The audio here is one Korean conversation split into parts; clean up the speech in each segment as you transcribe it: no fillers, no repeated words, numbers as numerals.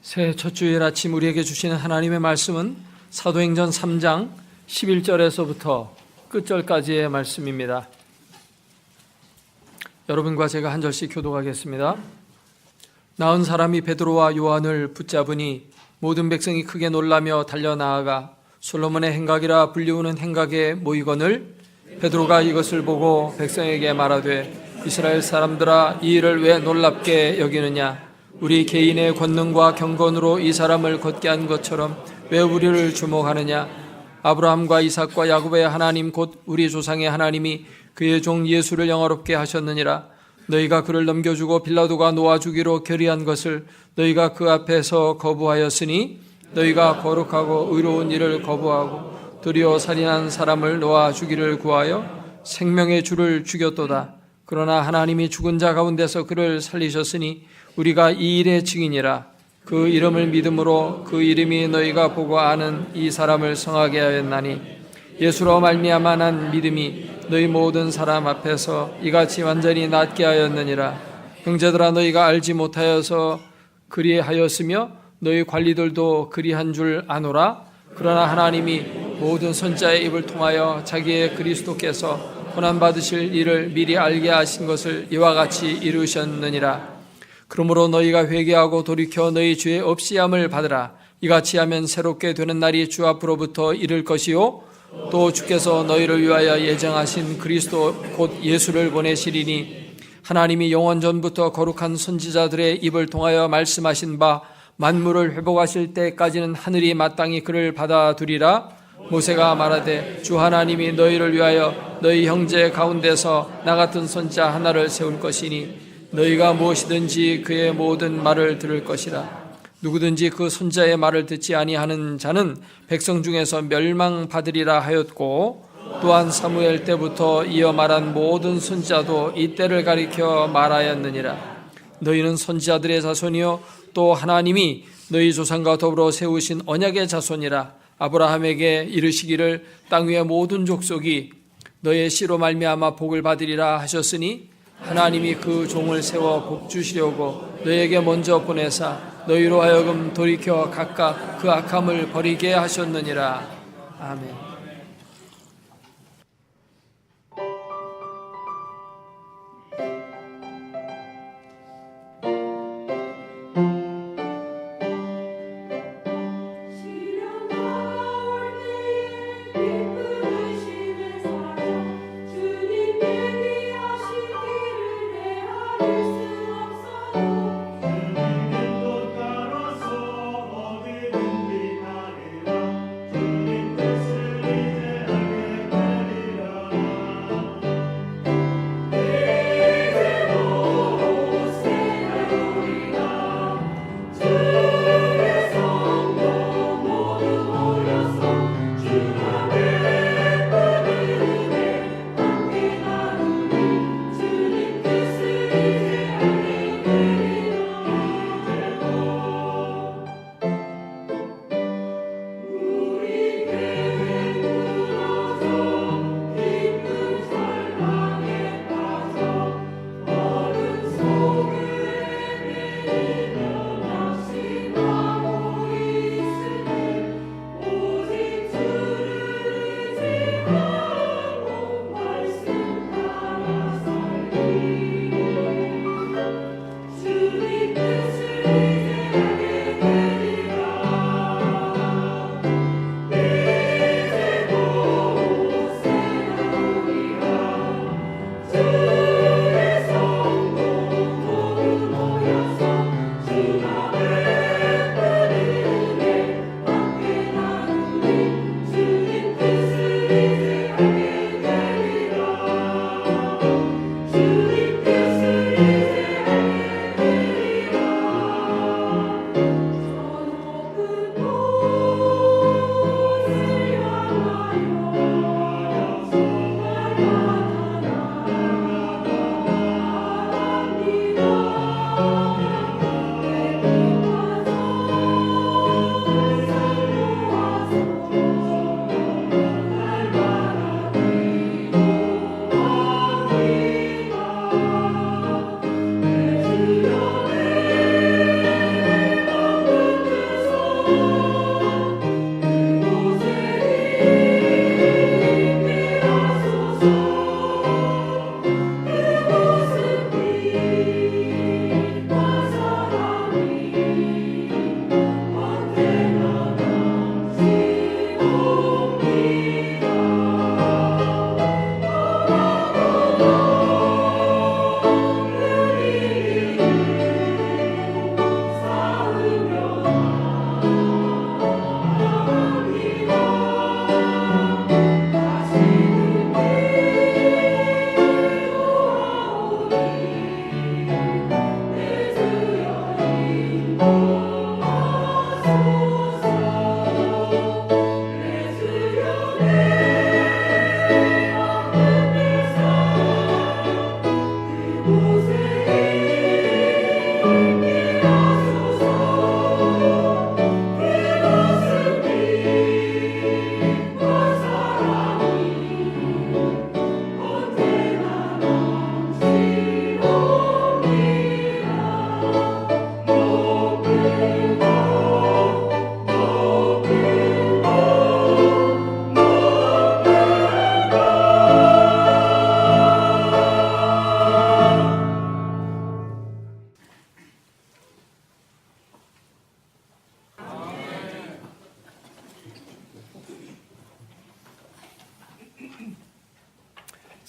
새해 첫 주일 아침 우리에게 주시는 하나님의 말씀은 사도행전 3장 11절에서부터 끝절까지의 말씀입니다. 여러분과 제가 한 절씩 교독하겠습니다. 나은 사람이 베드로와 요한을 붙잡으니 모든 백성이 크게 놀라며 달려나아가 솔로몬의 행각이라 불리우는 행각에 모이거늘 베드로가 이것을 보고 백성에게 말하되 이스라엘 사람들아, 이 일을 왜 놀랍게 여기느냐? 우리 개인의 권능과 경건으로 이 사람을 걷게 한 것처럼 왜 우리를 주목하느냐? 아브라함과 이삭과 야곱의 하나님 곧 우리 조상의 하나님이 그의 종 예수를 영화롭게 하셨느니라. 너희가 그를 넘겨주고 빌라도가 놓아주기로 결의한 것을 너희가 그 앞에서 거부하였으니 너희가 거룩하고 의로운 일을 거부하고 도리어 살인한 사람을 놓아주기를 구하여 생명의 주를 죽였도다. 그러나 하나님이 죽은 자 가운데서 그를 살리셨으니 우리가 이 일의 증인이라. 그 이름을 믿음으로 그 이름이 너희가 보고 아는 이 사람을 성하게 하였나니 예수로 말미암아 난 믿음이 너희 모든 사람 앞에서 이같이 완전히 낫게 하였느니라. 형제들아, 너희가 알지 못하여서 그리하였으며 너희 관리들도 그리한 줄 아노라. 그러나 하나님이 모든 선자의 입을 통하여 자기의 그리스도께서 고난받으실 일을 미리 알게 하신 것을 이와 같이 이루셨느니라. 그러므로 너희가 회개하고 돌이켜 너희 죄 없이 함을 받으라. 이같이 하면 새롭게 되는 날이 주 앞으로부터 이를 것이요 또 주께서 너희를 위하여 예정하신 그리스도 곧 예수를 보내시리니 하나님이 영원 전부터 거룩한 선지자들의 입을 통하여 말씀하신 바 만물을 회복하실 때까지는 하늘이 마땅히 그를 받아두리라. 모세가 말하되 주 하나님이 너희를 위하여 너희 형제 가운데서 나 같은 선지자 하나를 세울 것이니 너희가 무엇이든지 그의 모든 말을 들을 것이라. 누구든지 그 선지자의 말을 듣지 아니하는 자는 백성 중에서 멸망받으리라 하였고, 또한 사무엘 때부터 이어 말한 모든 선지자도 이때를 가리켜 말하였느니라. 너희는 선지자들의 자손이요 또 하나님이 너희 조상과 더불어 세우신 언약의 자손이라. 아브라함에게 이르시기를 땅 위의 모든 족속이 너의 씨로 말미암아 복을 받으리라 하셨으니 하나님이 그 종을 세워 복 주시려고 너에게 먼저 보내사 너희로 하여금 돌이켜 각각 그 악함을 버리게 하셨느니라. 아멘.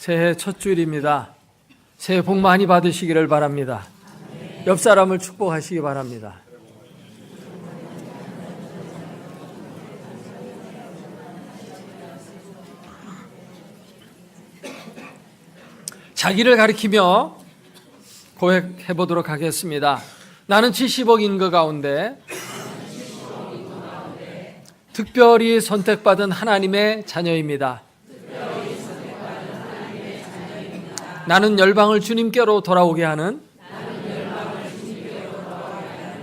새해 첫 주일입니다. 새해 복 많이 받으시기를 바랍니다. 옆 사람을 축복하시기 바랍니다. 자기를 가리키며 고백해 보도록 하겠습니다. 나는 70억 인구 가운데 특별히 선택받은 하나님의 자녀입니다. 나는 열방을 주님께로 돌아오게 하는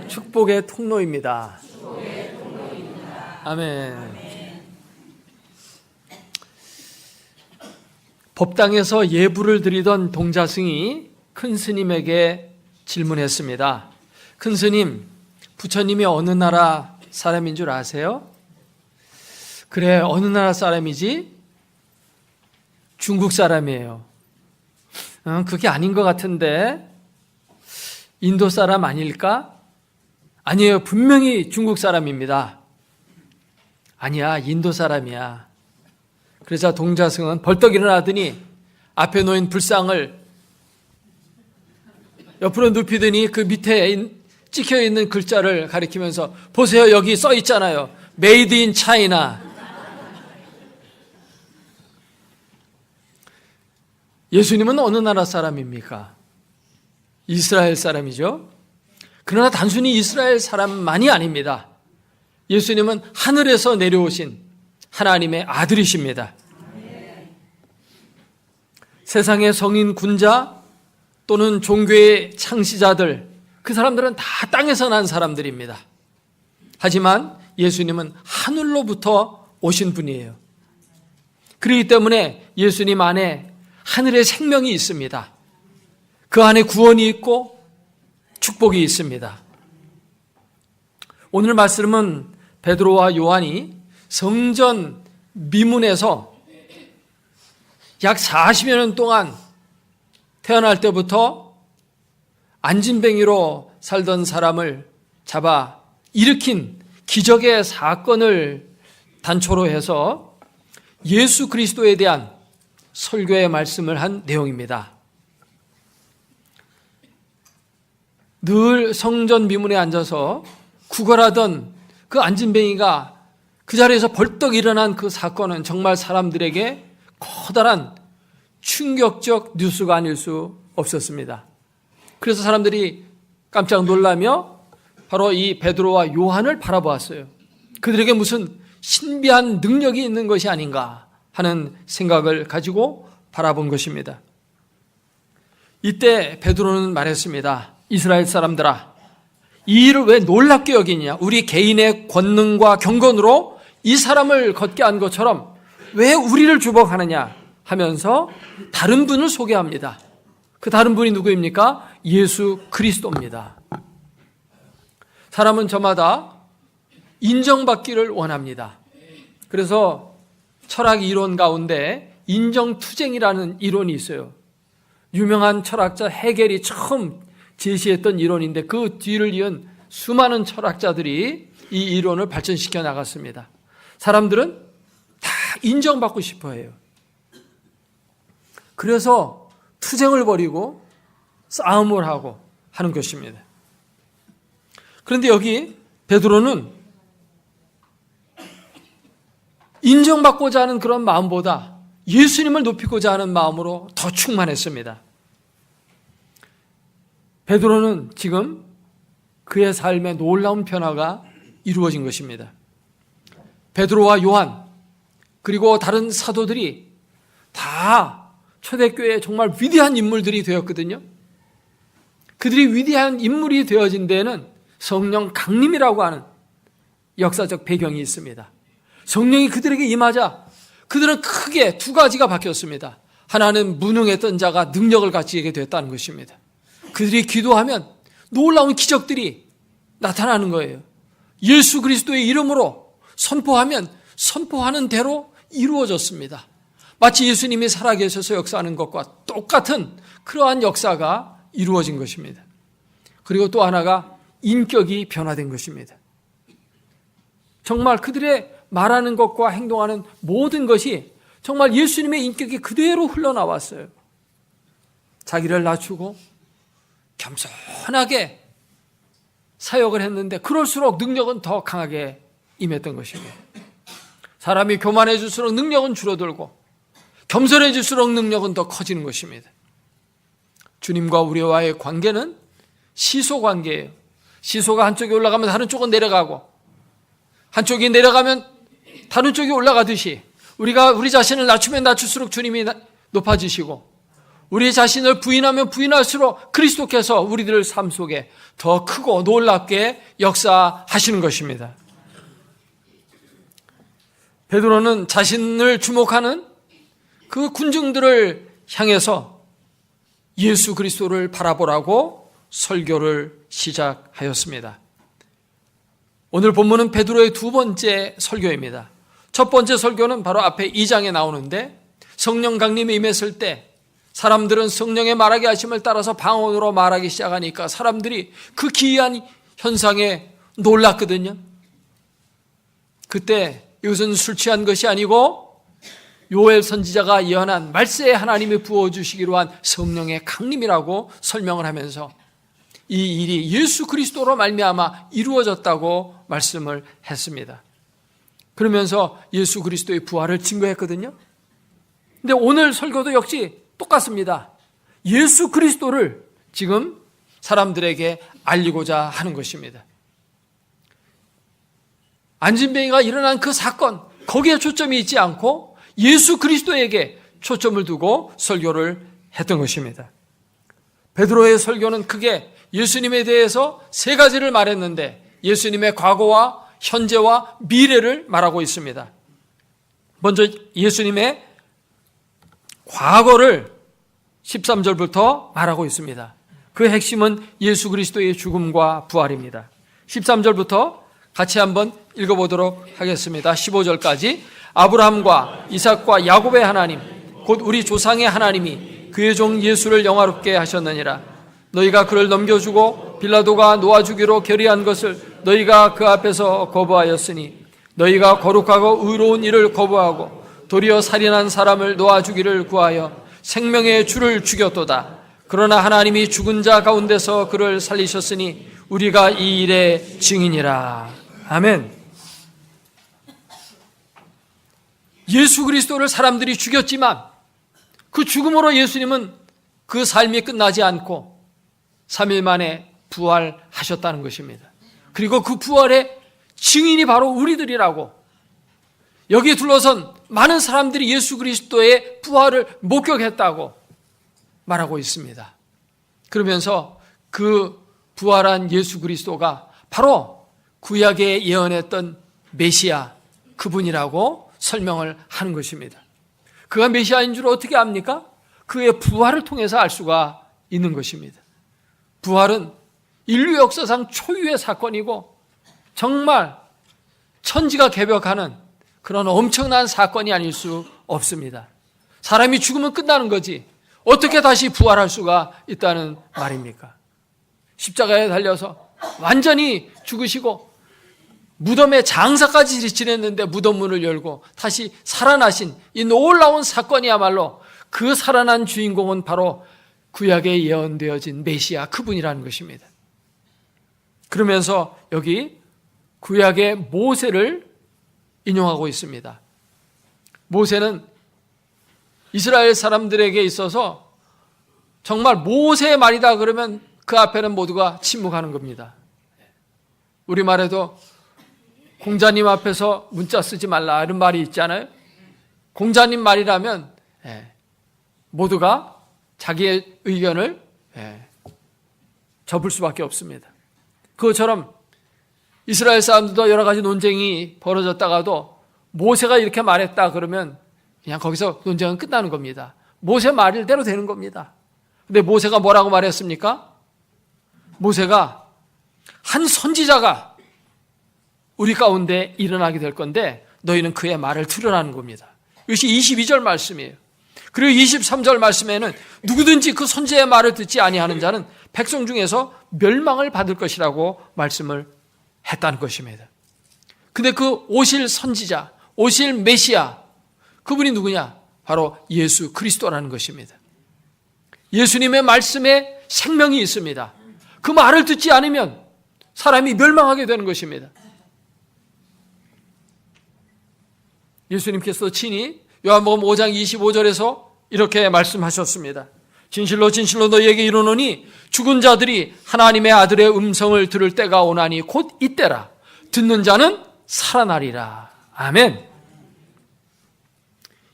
축복의 통로입니다. 아멘. 법당에서 예불을 드리던 동자승이 큰 스님에게 질문했습니다. 큰 스님, 부처님이 어느 나라 사람인 줄 아세요? 그래, 어느 나라 사람이지? 중국 사람이에요. 그게 아닌 것 같은데 인도 사람 아닐까? 아니에요. 분명히 중국 사람입니다. 아니야, 인도 사람이야. 그러자 동자승은 벌떡 일어나더니 앞에 놓인 불상을 옆으로 눕히더니 그 밑에 찍혀있는 글자를 가리키면서 보세요, 여기 써 있잖아요. Made in China. 예수님은 어느 나라 사람입니까? 이스라엘 사람이죠. 그러나 단순히 이스라엘 사람만이 아닙니다. 예수님은 하늘에서 내려오신 하나님의 아들이십니다. 세상의 성인 군자 또는 종교의 창시자들, 그 사람들은 다 땅에서 난 사람들입니다. 하지만 예수님은 하늘로부터 오신 분이에요. 그렇기 때문에 예수님 안에 하늘의 생명이 있습니다. 그 안에 구원이 있고 축복이 있습니다. 오늘 말씀은 베드로와 요한이 성전 미문에서 약 40여 년 동안 태어날 때부터 안진뱅이로 살던 사람을 잡아 일으킨 기적의 사건을 단초로 해서 예수 그리스도에 대한 설교의 말씀을 한 내용입니다. 늘 성전 미문에 앉아서 구걸하던 그 안진뱅이가 그 자리에서 벌떡 일어난 그 사건은 정말 사람들에게 커다란 충격적 뉴스가 아닐 수 없었습니다. 그래서 사람들이 깜짝 놀라며 바로 이 베드로와 요한을 바라보았어요. 그들에게 무슨 신비한 능력이 있는 것이 아닌가 하는 생각을 가지고 바라본 것입니다. 이때 베드로는 말했습니다. 이스라엘 사람들아, 이 일을 왜 놀랍게 여기냐? 우리 개인의 권능과 경건으로 이 사람을 걷게 한 것처럼 왜 우리를 주목하느냐 하면서 다른 분을 소개합니다. 그 다른 분이 누구입니까? 예수 그리스도입니다. 사람은 저마다 인정받기를 원합니다. 그래서 철학 이론 가운데 인정투쟁이라는 이론이 있어요. 유명한 철학자 헤겔이 처음 제시했던 이론인데 그 뒤를 이은 수많은 철학자들이 이 이론을 발전시켜 나갔습니다. 사람들은 다 인정받고 싶어 해요. 그래서 투쟁을 벌이고 싸움을 하고 하는 것입니다. 그런데 여기 베드로는 인정받고자 하는 그런 마음보다 예수님을 높이고자 하는 마음으로 더 충만했습니다. 베드로는 지금 그의 삶에 놀라운 변화가 이루어진 것입니다. 베드로와 요한 그리고 다른 사도들이 다 초대교회의 정말 위대한 인물들이 되었거든요. 그들이 위대한 인물이 되어진 데에는 성령 강림이라고 하는 역사적 배경이 있습니다. 성령이 그들에게 임하자 그들은 크게 두 가지가 바뀌었습니다. 하나는 무능했던 자가 능력을 가지게 됐다는 것입니다. 그들이 기도하면 놀라운 기적들이 나타나는 거예요. 예수 그리스도의 이름으로 선포하면 선포하는 대로 이루어졌습니다. 마치 예수님이 살아계셔서 역사하는 것과 똑같은 그러한 역사가 이루어진 것입니다. 그리고 또 하나가 인격이 변화된 것입니다. 정말 그들의 말하는 것과 행동하는 모든 것이 정말 예수님의 인격이 그대로 흘러나왔어요. 자기를 낮추고 겸손하게 사역을 했는데 그럴수록 능력은 더 강하게 임했던 것입니다. 사람이 교만해질수록 능력은 줄어들고 겸손해질수록 능력은 더 커지는 것입니다. 주님과 우리와의 관계는 시소 관계예요. 시소가 한쪽이 올라가면 다른 쪽은 내려가고 한쪽이 내려가면 다른 쪽이 올라가듯이 우리가 우리 자신을 낮추면 낮출수록 주님이 높아지시고 우리 자신을 부인하면 부인할수록 그리스도께서 우리들 삶 속에 더 크고 놀랍게 역사하시는 것입니다. 베드로는 자신을 주목하는 그 군중들을 향해서 예수 그리스도를 바라보라고 설교를 시작하였습니다. 오늘 본문은 베드로의 두 번째 설교입니다. 첫 번째 설교는 바로 앞에 2장에 나오는데 성령 강림이 임했을 때 사람들은 성령의 말하게 하심을 따라서 방언으로 말하기 시작하니까 사람들이 그 기이한 현상에 놀랐거든요. 그때 이것은 술 취한 것이 아니고 요엘 선지자가 예언한 말세에 하나님이 부어주시기로 한 성령의 강림이라고 설명을 하면서 이 일이 예수 그리스도로 말미암아 이루어졌다고 말씀을 했습니다. 그러면서 예수 그리스도의 부활을 증거했거든요. 근데 오늘 설교도 역시 똑같습니다. 예수 그리스도를 지금 사람들에게 알리고자 하는 것입니다. 안진뱅이가 일어난 그 사건, 거기에 초점이 있지 않고 예수 그리스도에게 초점을 두고 설교를 했던 것입니다. 베드로의 설교는 크게 예수님에 대해서 세 가지를 말했는데 예수님의 과거와 현재와 미래를 말하고 있습니다. 먼저 예수님의 과거를 13절부터 말하고 있습니다. 그 핵심은 예수 그리스도의 죽음과 부활입니다. 13절부터 같이 한번 읽어보도록 하겠습니다. 15절까지 아브라함과 이삭과 야곱의 하나님 곧 우리 조상의 하나님이 그의 종 예수를 영화롭게 하셨느니라. 너희가 그를 넘겨주고 빌라도가 놓아주기로 결의한 것을 너희가 그 앞에서 거부하였으니 너희가 거룩하고 의로운 일을 거부하고 도리어 살인한 사람을 놓아주기를 구하여 생명의 주를 죽였도다. 그러나 하나님이 죽은 자 가운데서 그를 살리셨으니 우리가 이 일의 증인이라. 아멘. 예수 그리스도를 사람들이 죽였지만 그 죽음으로 예수님은 그 삶이 끝나지 않고 3일 만에 부활하셨다는 것입니다. 그리고 그 부활의 증인이 바로 우리들이라고 여기에 둘러선 많은 사람들이 예수 그리스도의 부활을 목격했다고 말하고 있습니다. 그러면서 그 부활한 예수 그리스도가 바로 구약에 예언했던 메시아 그분이라고 설명을 하는 것입니다. 그가 메시아인 줄 어떻게 압니까? 그의 부활을 통해서 알 수가 있는 것입니다. 부활은 인류 역사상 초유의 사건이고 정말 천지가 개벽하는 그런 엄청난 사건이 아닐 수 없습니다. 사람이 죽으면 끝나는 거지 어떻게 다시 부활할 수가 있다는 말입니까? 십자가에 달려서 완전히 죽으시고 무덤에 장사까지 지냈는데 무덤 문을 열고 다시 살아나신 이 놀라운 사건이야말로 그 살아난 주인공은 바로 구약에 예언되어진 메시아 그분이라는 것입니다. 그러면서 여기 구약의 모세를 인용하고 있습니다. 모세는 이스라엘 사람들에게 있어서 정말 모세의 말이다 그러면 그 앞에는 모두가 침묵하는 겁니다. 우리말에도 공자님 앞에서 문자 쓰지 말라 이런 말이 있잖아요. 공자님 말이라면 모두가 자기의 의견을 접을 수밖에 없습니다. 그것처럼 이스라엘 사람들도 여러 가지 논쟁이 벌어졌다가도 모세가 이렇게 말했다 그러면 그냥 거기서 논쟁은 끝나는 겁니다. 모세 말대로 되는 겁니다. 근데 모세가 뭐라고 말했습니까? 모세가 한 선지자가 우리 가운데 일어나게 될 건데 너희는 그의 말을 들으라는 겁니다. 이것이 22절 말씀이에요. 그리고 23절 말씀에는 누구든지 그 선지자의 말을 듣지 아니하는 자는 백성 중에서 멸망을 받을 것이라고 말씀을 했다는 것입니다. 근데 그 오실 선지자, 오실 메시아, 그분이 누구냐? 바로 예수 그리스도라는 것입니다. 예수님의 말씀에 생명이 있습니다. 그 말을 듣지 않으면 사람이 멸망하게 되는 것입니다. 예수님께서 친히 요한복음 5장 25절에서 이렇게 말씀하셨습니다. 진실로 진실로 너희에게 이르노니 죽은 자들이 하나님의 아들의 음성을 들을 때가 오나니 곧 이때라. 듣는 자는 살아나리라. 아멘.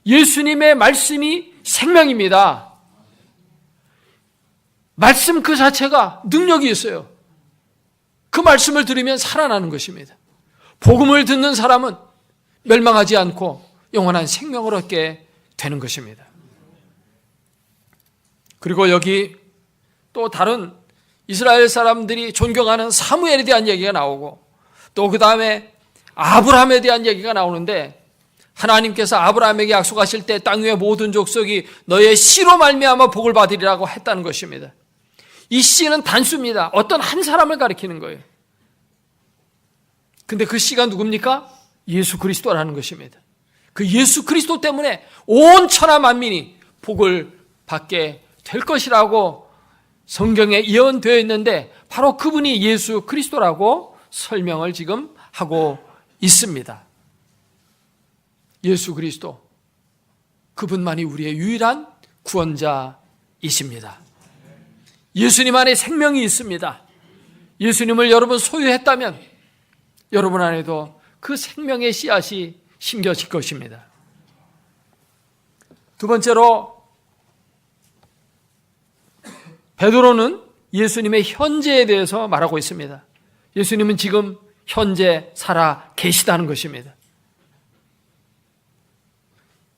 예수님의 말씀이 생명입니다. 말씀 그 자체가 능력이 있어요. 그 말씀을 들으면 살아나는 것입니다. 복음을 듣는 사람은 멸망하지 않고 영원한 생명을 얻게 되는 것입니다. 그리고 여기 또 다른 이스라엘 사람들이 존경하는 사무엘에 대한 얘기가 나오고 또 그 다음에 아브라함에 대한 얘기가 나오는데 하나님께서 아브라함에게 약속하실 때 땅 위의 모든 족속이 너의 씨로 말미암아 복을 받으리라고 했다는 것입니다. 이 씨는 단수입니다. 어떤 한 사람을 가리키는 거예요. 근데 그 씨가 누굽니까? 예수 그리스도라는 것입니다. 그 예수 그리스도 때문에 온 천하 만민이 복을 받게 될 것이라고 성경에 예언되어 있는데 바로 그분이 예수 그리스도라고 설명을 지금 하고 있습니다. 예수 그리스도, 그분만이 우리의 유일한 구원자이십니다. 예수님 안에 생명이 있습니다. 예수님을 여러분 소유했다면 여러분 안에도 그 생명의 씨앗이 심겨질 것입니다. 두 번째로 베드로는 예수님의 현재에 대해서 말하고 있습니다. 예수님은 지금 현재 살아 계시다는 것입니다.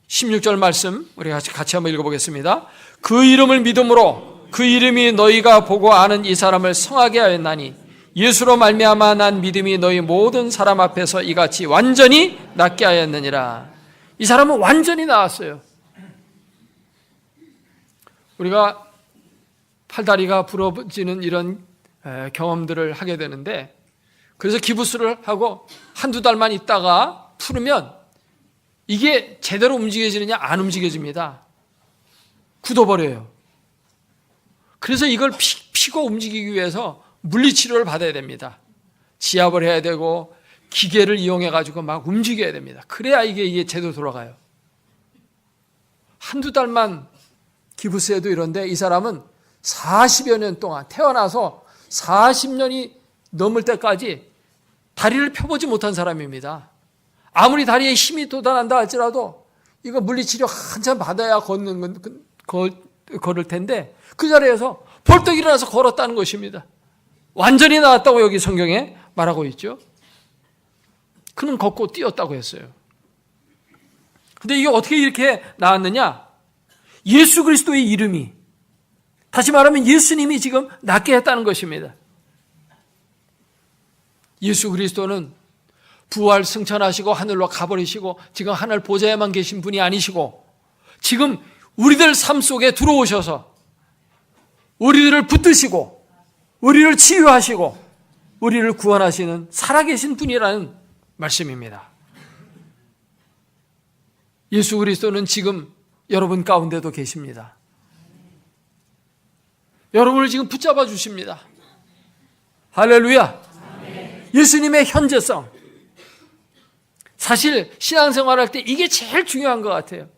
16절 말씀 우리 같이 한번 읽어보겠습니다. 그 이름을 믿음으로 그 이름이 너희가 보고 아는 이 사람을 성하게 하였나니 예수로 말미암아 난 믿음이 너희 모든 사람 앞에서 이같이 완전히 낫게 하였느니라. 이 사람은 완전히 나았어요. 우리가 팔다리가 부러지는 이런 경험들을 하게 되는데 그래서 기부스를 하고 한두 달만 있다가 풀으면 이게 제대로 움직여지느냐? 안 움직여집니다. 굳어버려요. 그래서 이걸 피고 움직이기 위해서 물리치료를 받아야 됩니다. 지압을 해야 되고 기계를 이용해가지고 막 움직여야 됩니다. 그래야 이게 제대로 돌아가요. 한두 달만 기부스해도 이런데 이 사람은 40여 년 동안 태어나서 40년이 넘을 때까지 다리를 펴보지 못한 사람입니다. 아무리 다리에 힘이 돋아난다 할지라도 이거 물리치료 한참 받아야 걸을 텐데 그 자리에서 벌떡 일어나서 걸었다는 것입니다. 완전히 나았다고 여기 성경에 말하고 있죠. 그는 걷고 뛰었다고 했어요. 근데 이게 어떻게 이렇게 나았느냐? 예수 그리스도의 이름이, 다시 말하면 예수님이 지금 낫게 했다는 것입니다. 예수 그리스도는 부활 승천하시고 하늘로 가버리시고 지금 하늘 보좌에만 계신 분이 아니시고 지금 우리들 삶 속에 들어오셔서 우리들을 붙드시고 우리를 치유하시고 우리를 구원하시는 살아계신 분이라는 말씀입니다. 예수 그리스도는 지금 여러분 가운데도 계십니다. 여러분을 지금 붙잡아 주십니다. 할렐루야. 예수님의 현재성. 사실 신앙생활할 때 이게 제일 중요한 것 같아요.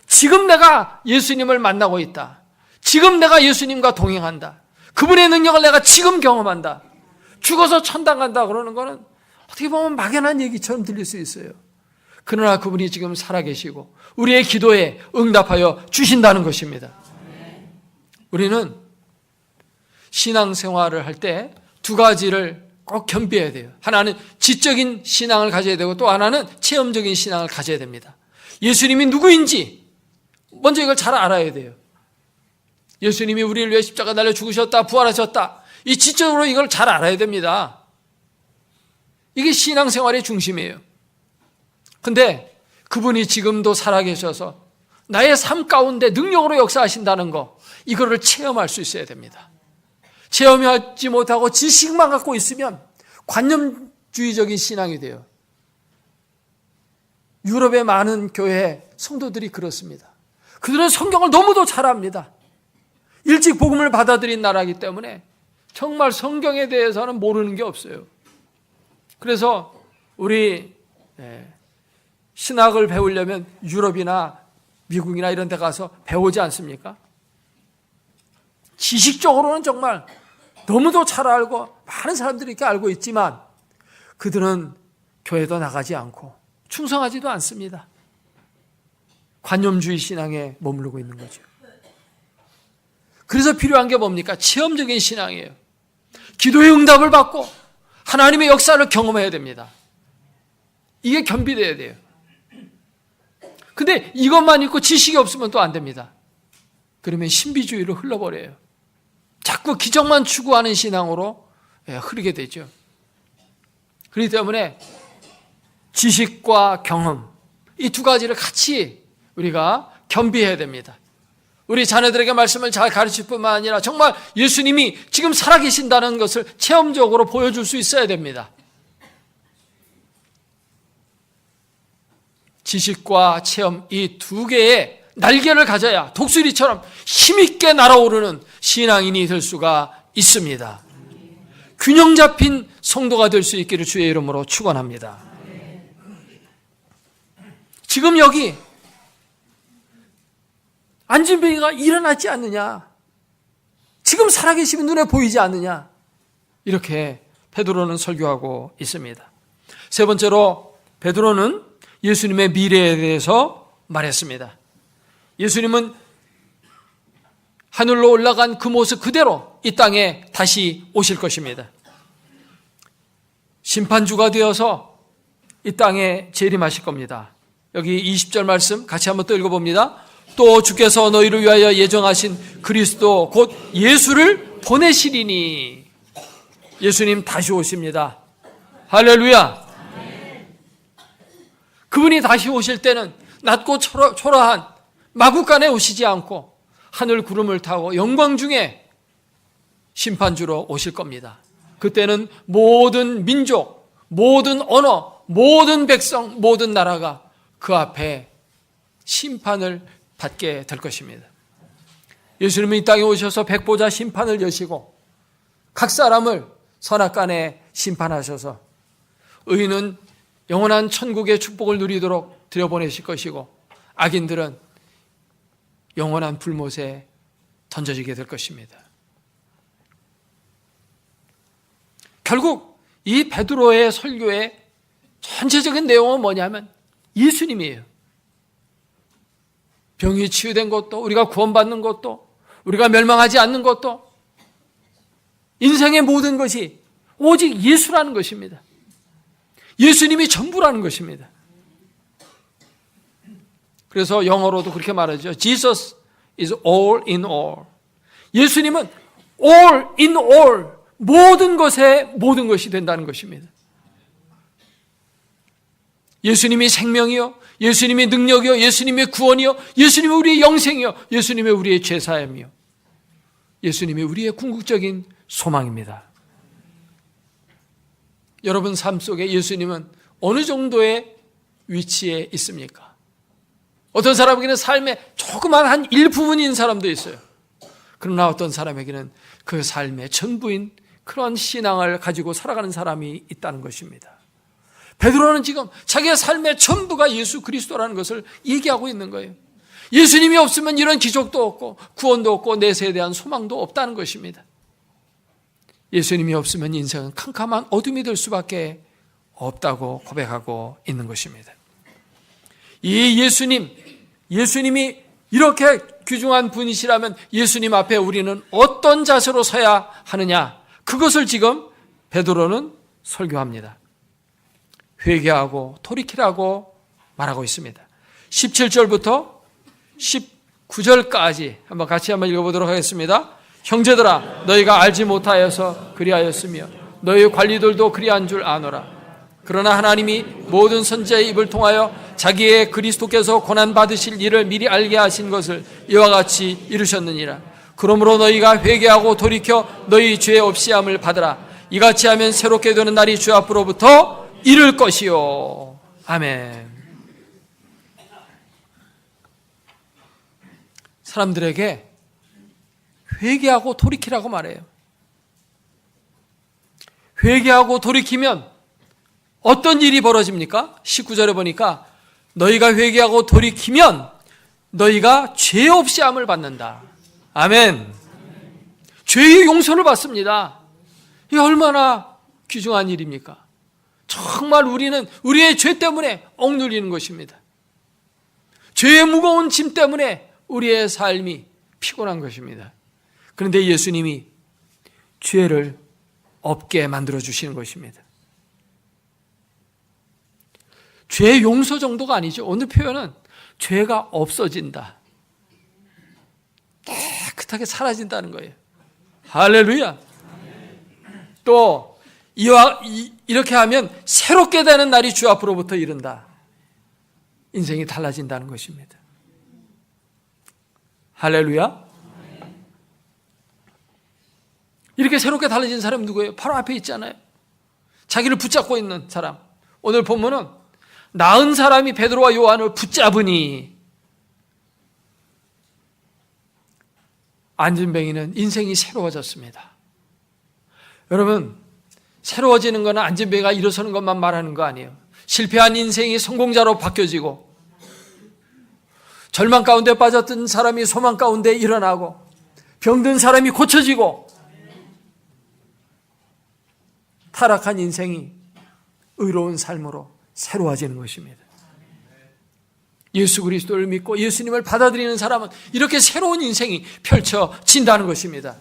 지금 내가 예수님을 만나고 있다. 지금 내가 예수님과 동행한다. 그분의 능력을 내가 지금 경험한다. 죽어서 천당 간다 그러는 거는 어떻게 보면 막연한 얘기처럼 들릴 수 있어요. 그러나 그분이 지금 살아계시고 우리의 기도에 응답하여 주신다는 것입니다. 우리는 신앙생활을 할 때 두 가지를 꼭 겸비해야 돼요. 하나는 지적인 신앙을 가져야 되고 또 하나는 체험적인 신앙을 가져야 됩니다. 예수님이 누구인지 먼저 이걸 잘 알아야 돼요. 예수님이 우리를 위해 십자가 달려 죽으셨다, 부활하셨다. 이 지적으로 이걸 잘 알아야 됩니다. 이게 신앙생활의 중심이에요. 근데 그분이 지금도 살아계셔서 나의 삶 가운데 능력으로 역사하신다는 거, 이거를 체험할 수 있어야 됩니다. 체험하지 못하고 지식만 갖고 있으면 관념주의적인 신앙이 돼요. 유럽의 많은 교회 성도들이 그렇습니다. 그들은 성경을 너무도 잘 압니다. 일찍 복음을 받아들인 나라이기 때문에 정말 성경에 대해서는 모르는 게 없어요. 그래서 우리 신학을 배우려면 유럽이나 미국이나 이런 데 가서 배우지 않습니까? 지식적으로는 정말 너무도 잘 알고 많은 사람들이 이렇게 알고 있지만 그들은 교회도 나가지 않고 충성하지도 않습니다. 관념주의 신앙에 머무르고 있는 거죠. 그래서 필요한 게 뭡니까? 체험적인 신앙이에요. 기도의 응답을 받고 하나님의 역사를 경험해야 됩니다. 이게 겸비돼야 돼요. 근데 이것만 있고 지식이 없으면 또 안 됩니다. 그러면 신비주의로 흘러버려요. 자꾸 기적만 추구하는 신앙으로 흐르게 되죠. 그렇기 때문에 지식과 경험, 이 두 가지를 같이 우리가 겸비해야 됩니다. 우리 자녀들에게 말씀을 잘 가르칠 뿐만 아니라 정말 예수님이 지금 살아계신다는 것을 체험적으로 보여줄 수 있어야 됩니다. 지식과 체험, 이 두 개의 날개를 가져야 독수리처럼 힘있게 날아오르는 신앙인이 될 수가 있습니다. 균형 잡힌 성도가 될 수 있기를 주의 이름으로 축원합니다. 지금 여기 안진뱅이가 일어나지 않느냐? 지금 살아계심이 눈에 보이지 않느냐? 이렇게 베드로는 설교하고 있습니다. 세 번째로 베드로는 예수님의 미래에 대해서 말했습니다. 예수님은 하늘로 올라간 그 모습 그대로 이 땅에 다시 오실 것입니다. 심판주가 되어서 이 땅에 재림하실 겁니다. 여기 20절 말씀 같이 한번 또 읽어봅니다. 또 주께서 너희를 위하여 예정하신 그리스도 곧 예수를 보내시리니. 예수님 다시 오십니다. 할렐루야. 그분이 다시 오실 때는 낮고 초라한 마구간에 오시지 않고 하늘 구름을 타고 영광 중에 심판주로 오실 겁니다. 그때는 모든 민족, 모든 언어, 모든 백성, 모든 나라가 그 앞에 심판을 받게 될 것입니다. 예수님은 이 땅에 오셔서 백보자 심판을 여시고 각 사람을 선악간에 심판하셔서 의인은 영원한 천국의 축복을 누리도록 들여보내실 것이고 악인들은 영원한 불못에 던져지게 될 것입니다. 결국 이 베드로의 설교의 전체적인 내용은 뭐냐면 예수님이에요. 병이 치유된 것도, 우리가 구원받는 것도, 우리가 멸망하지 않는 것도, 인생의 모든 것이 오직 예수라는 것입니다. 예수님이 전부라는 것입니다. 그래서 영어로도 그렇게 말하죠. Jesus is all in all. 예수님은 all in all, 모든 것에 모든 것이 된다는 것입니다. 예수님이 생명이요, 예수님이 능력이요, 예수님의 구원이요, 예수님이 우리의 영생이요, 예수님이 우리의 죄사함이요, 예수님이 우리의 궁극적인 소망입니다. 여러분 삶 속에 예수님은 어느 정도의 위치에 있습니까? 어떤 사람에게는 삶의 조그만 한 일부분인 사람도 있어요. 그러나 어떤 사람에게는 그 삶의 전부인 그런 신앙을 가지고 살아가는 사람이 있다는 것입니다. 베드로는 지금 자기의 삶의 전부가 예수 그리스도라는 것을 얘기하고 있는 거예요. 예수님이 없으면 이런 기적도 없고 구원도 없고 내세에 대한 소망도 없다는 것입니다. 예수님이 없으면 인생은 캄캄한 어둠이 될 수밖에 없다고 고백하고 있는 것입니다. 이 예수님이 이렇게 귀중한 분이시라면 예수님 앞에 우리는 어떤 자세로 서야 하느냐, 그것을 지금 베드로는 설교합니다. 회개하고 돌이키라고 말하고 있습니다. 17절부터 19절까지 한번 같이 읽어보도록 하겠습니다. 형제들아, 너희가 알지 못하여서 그리하였으며 너희 관리들도 그리한 줄 아노라. 그러나 하나님이 모든 선지자의 입을 통하여 자기의 그리스도께서 고난받으실 일을 미리 알게 하신 것을 이와 같이 이루셨느니라. 그러므로 너희가 회개하고 돌이켜 너희 죄 없이함을 받으라. 이같이 하면 새롭게 되는 날이 주 앞으로부터 이를 것이요. 아멘. 사람들에게 회개하고 돌이키라고 말해요. 회개하고 돌이키면 어떤 일이 벌어집니까? 19절에 보니까 너희가 회개하고 돌이키면 너희가 죄 없이 함을 받는다. 아멘. 죄의 용서를 받습니다. 이게 얼마나 귀중한 일입니까? 정말 우리는 우리의 죄 때문에 억눌리는 것입니다. 죄의 무거운 짐 때문에 우리의 삶이 피곤한 것입니다. 그런데 예수님이 죄를 없게 만들어 주시는 것입니다. 죄의 용서 정도가 아니죠. 오늘 표현은 죄가 없어진다, 깨끗하게 사라진다는 거예요. 할렐루야. 또 이렇게 하면 새롭게 되는 날이 주 앞으로부터 이른다. 인생이 달라진다는 것입니다. 할렐루야. 이렇게 새롭게 달라진 사람이 누구예요? 바로 앞에 있잖아요. 자기를 붙잡고 있는 사람. 오늘 본문은 나은 사람이 베드로와 요한을 붙잡으니 안진뱅이는 인생이 새로워졌습니다. 여러분, 새로워지는 것은 안진뱅이가 일어서는 것만 말하는 거 아니에요. 실패한 인생이 성공자로 바뀌어지고, 절망 가운데 빠졌던 사람이 소망 가운데 일어나고, 병든 사람이 고쳐지고, 타락한 인생이 의로운 삶으로 새로워지는 것입니다. 예수 그리스도를 믿고 예수님을 받아들이는 사람은 이렇게 새로운 인생이 펼쳐진다는 것입니다.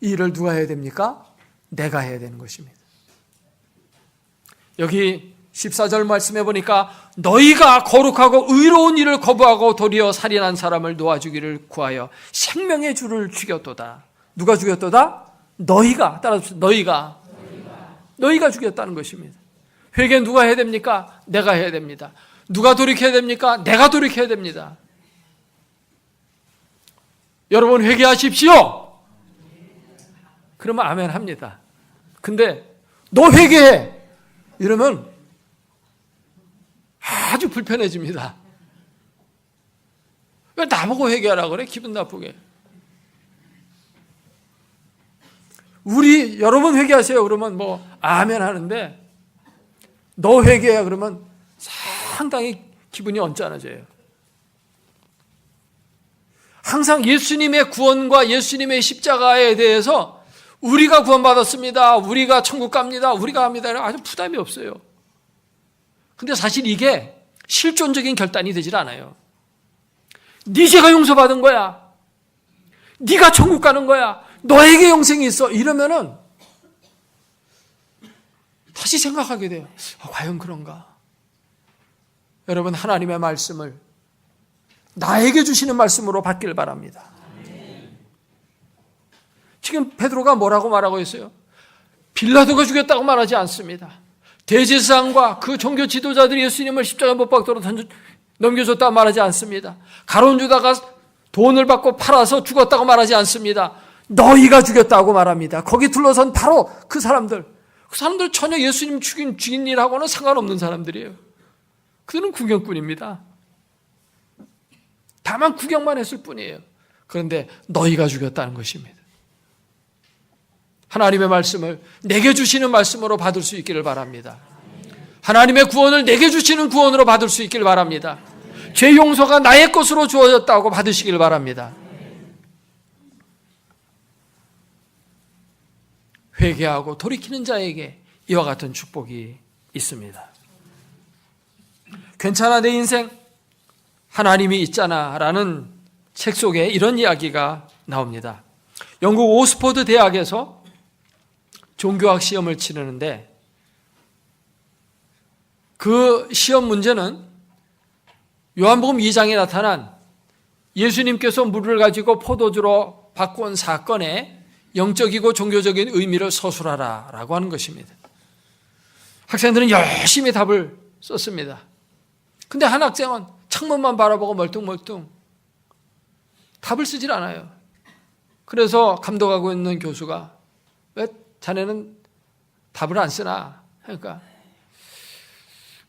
이 일을 누가 해야 됩니까? 내가 해야 되는 것입니다. 여기 14절 말씀해 보니까 너희가 거룩하고 의로운 일을 거부하고 도리어 살인한 사람을 놓아주기를 구하여 생명의 주를 죽였도다. 누가 죽였도다? 너희가. 따라서 너희가 죽였다는 것입니다. 회개 누가 해야 됩니까? 내가 해야 됩니다. 누가 돌이켜야 됩니까? 내가 돌이켜야 됩니다. 여러분 회개하십시오. 그러면 아멘 합니다. 근데 너 회개해 이러면 아주 불편해집니다. 왜 나보고 회개하라고 그래? 기분 나쁘게. 여러분 회개하세요 그러면 뭐 아멘 하는데, 너 회개해 그러면 상당히 기분이 언짢아져요. 항상 예수님의 구원과 예수님의 십자가에 대해서 우리가 구원받았습니다, 우리가 천국 갑니다, 우리가 합니다, 아주 부담이 없어요. 근데 사실 이게 실존적인 결단이 되질 않아요. 네 죄가 용서받은 거야, 네가 천국 가는 거야, 너에게 영생이 있어, 이러면은 다시 생각하게 돼요. 과연 그런가? 여러분, 하나님의 말씀을 나에게 주시는 말씀으로 받길 바랍니다. 지금 베드로가 뭐라고 말하고 있어요? 빌라도가 죽였다고 말하지 않습니다. 대제사장과 그 종교 지도자들이 예수님을 십자가 못 박도록 넘겨줬다고 말하지 않습니다. 가룟 유다가 돈을 받고 팔아서 죽었다고 말하지 않습니다. 너희가 죽였다고 말합니다. 거기 둘러선 바로 그 사람들 전혀 예수님 죽인 일하고는 상관없는 사람들이에요. 그들은 구경꾼입니다. 다만 구경만 했을 뿐이에요. 그런데 너희가 죽였다는 것입니다. 하나님의 말씀을 내게 주시는 말씀으로 받을 수 있기를 바랍니다. 하나님의 구원을 내게 주시는 구원으로 받을 수 있기를 바랍니다. 죄 용서가 나의 것으로 주어졌다고 받으시길 바랍니다. 회개하고 돌이키는 자에게 이와 같은 축복이 있습니다. 괜찮아 내 인생 하나님이 있잖아 라는 책 속에 이런 이야기가 나옵니다. 영국 오스포드 대학에서 종교학 시험을 치르는데 그 시험 문제는 요한복음 2장에 나타난 예수님께서 물을 가지고 포도주로 바꾼 사건의 영적이고 종교적인 의미를 서술하라 라고 하는 것입니다. 학생들은 열심히 답을 썼습니다. 근데 한 학생은 창문만 바라보고 멀뚱멀뚱 답을 쓰질 않아요. 그래서 감독하고 있는 교수가 왜 자네는 답을 안 쓰나? 그러니까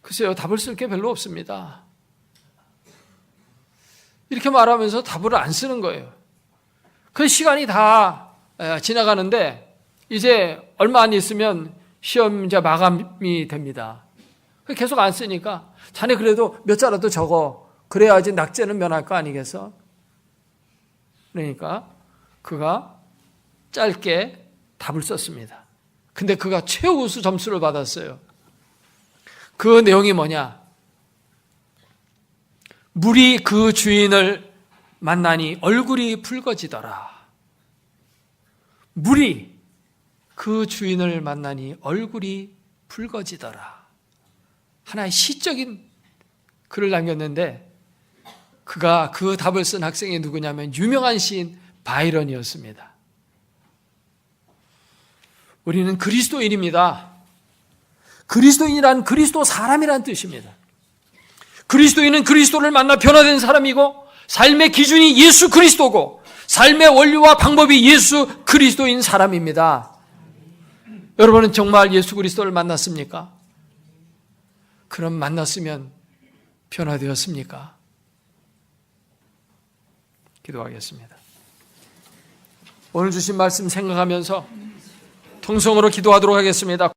글쎄요, 답을 쓸 게 별로 없습니다. 이렇게 말하면서 답을 안 쓰는 거예요. 그 시간이 다 지나가는데 이제 얼마 안 있으면 시험 이제 마감이 됩니다. 계속 안 쓰니까 자네 그래도 몇 자라도 적어. 그래야지 낙제는 면할 거 아니겠어? 그러니까 그가 짧게 답을 썼습니다. 근데 그가 최우수 점수를 받았어요. 그 내용이 뭐냐? 물이 그 주인을 만나니 얼굴이 붉어지더라. 물이 그 주인을 만나니 얼굴이 붉어지더라. 하나의 시적인 글을 남겼는데 그가 그 답을 쓴 학생이 누구냐면 유명한 시인 바이런이었습니다. 우리는 그리스도인입니다. 그리스도인이란 그리스도 사람이란 뜻입니다. 그리스도인은 그리스도를 만나 변화된 사람이고 삶의 기준이 예수 그리스도고 삶의 원리와 방법이 예수 그리스도인 사람입니다. 여러분은 정말 예수 그리스도를 만났습니까? 그럼 만났으면 변화되었습니까? 기도하겠습니다. 오늘 주신 말씀 생각하면서 통성으로 기도하도록 하겠습니다.